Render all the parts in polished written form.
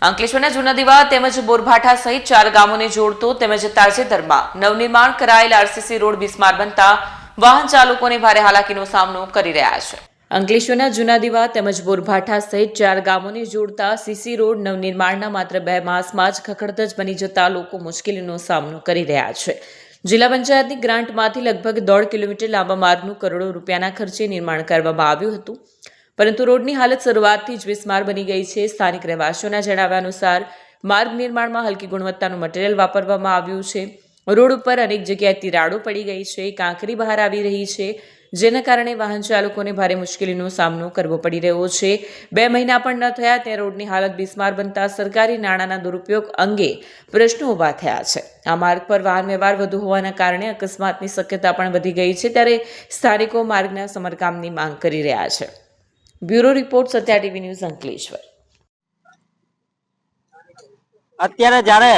અંકલેશ્વરના જૂના દીવા તેમજ બોરભાઠા સહિત 4 ગામોને જોડતો તેમજ તાજેતરમાં નવનિર્માણ કરાયેલ આરસીસી રોડ બિસ્માર બનતા વાહન ચાલકોને ભારે હાલાકીનો સામનો કરી રહ્યા છે। અંકલેશ્વરના જૂના દીવા તેમજ બોરભાઠા સહિત 4 ગામોને જોડતા સીસી રોડ નવનિર્માણના માત્ર 2 માસમાં જ ખખડધજ બની જતા લોકો મુશ્કેલીનો સામનો કરી રહ્યા છે। જિલ્લા પંચાયતની ગ્રાન્ટમાંથી લગભગ 1.5 કિલોમીટર લાંબા માર્ગનું કરોડો રૂપિયાના ખર્ચે નિર્માણ કરવામાં આવ્યું હતું, પરંતુ રોડની હાલત શરૂઆતથી જ બિસ્માર બની ગઈ છે। સ્થાનિક રહેવાસીઓના જણાવ્યા અનુસાર માર્ગ નિર્માણમાં હલકી ગુણવત્તાનું મટીરીયલ વાપરવામાં આવ્યું છે। રોડ ઉપર અનેક જગ્યાએ તિરાડો પડી ગઈ છે, કાંકરી બહાર આવી રહી છે, જેના કારણે વાહન ચાલકોને ભારે મુશ્કેલીનો સામનો કરવો પડી રહ્યો છે। 2 મહિના પણ ન થયા ત્યાં રોડની હાલત બિસ્માર બનતા સરકારી નાણાંના દુરુપયોગ અંગે પ્રશ્નો ઊભા થયા છે। આ માર્ગ પર વાહન વ્યવહાર વધુ હોવાના કારણે અકસ્માતની શક્યતા પણ વધી ગઈ છે, ત્યારે સ્થાનિકો માર્ગના સમારકામની માંગ કરી રહ્યા છે। Bureau report, Satya TV news, Ankleshwar. અત્યારે જ્યારે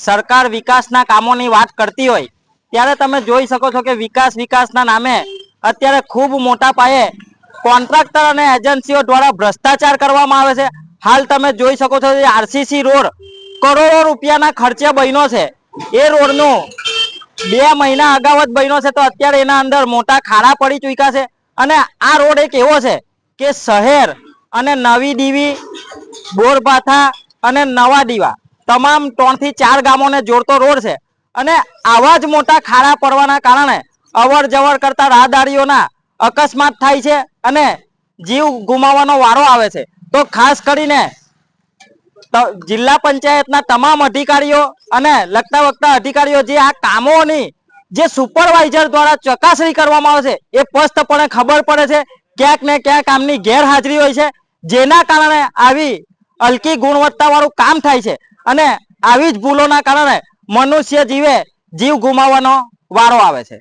સરકાર વિકાસના કામોની વાત કરતી હોય ત્યારે તમે જોઈ શકો છો કે વિકાસના નામે અત્યારે ખૂબ મોટા પાયે કોન્ટ્રાક્ટર અને એજન્સીઓ દ્વારા ભ્રષ્ટાચાર કરવામાં આવે છે। હાલ તમે જોઈ શકો છો કે આરસીસી રોડ કરોડો રૂપિયાના ખર્ચે બન્યો છે। એ રોડનું 2 મહિના અગાઉ જ બન્યો છે, તો અત્યારે એના અંદર મોટા ખાડા પડી ચૂક્યા છે। અને આ રોડ એક એવો છે કે શહેર અને નવી દીવી, બોરભાઠા અને નવા દીવા તમામ 3 થી 4 ગામોને જોડતો રોડ છે, અને આવા જ મોટા ખાડા પડવાના કારણે અવર જવર કરતા રાહદારીઓના અકસ્માત થાય છે અને જીવ ગુમાવવાનો વારો આવે છે। તો ખાસ કરીને જિલ્લા પંચાયતના તમામ અધિકારીઓ અને લગતા વખતા અધિકારીઓ જે આ કામોની જે સુપરવાઇઝર દ્વારા ચકાસણી કરવામાં આવે છે, એ સ્પષ્ટપણે ખબર પડે છે ક્યાંક ને ક્યાંક આમની ગેરહાજરી હોય છે, જેના કારણે આવી હલકી ગુણવત્તાવાળું કામ થાય છે અને આવી જ ભૂલોના કારણે મનુષ્ય જીવ ગુમાવવાનો વારો આવે છે।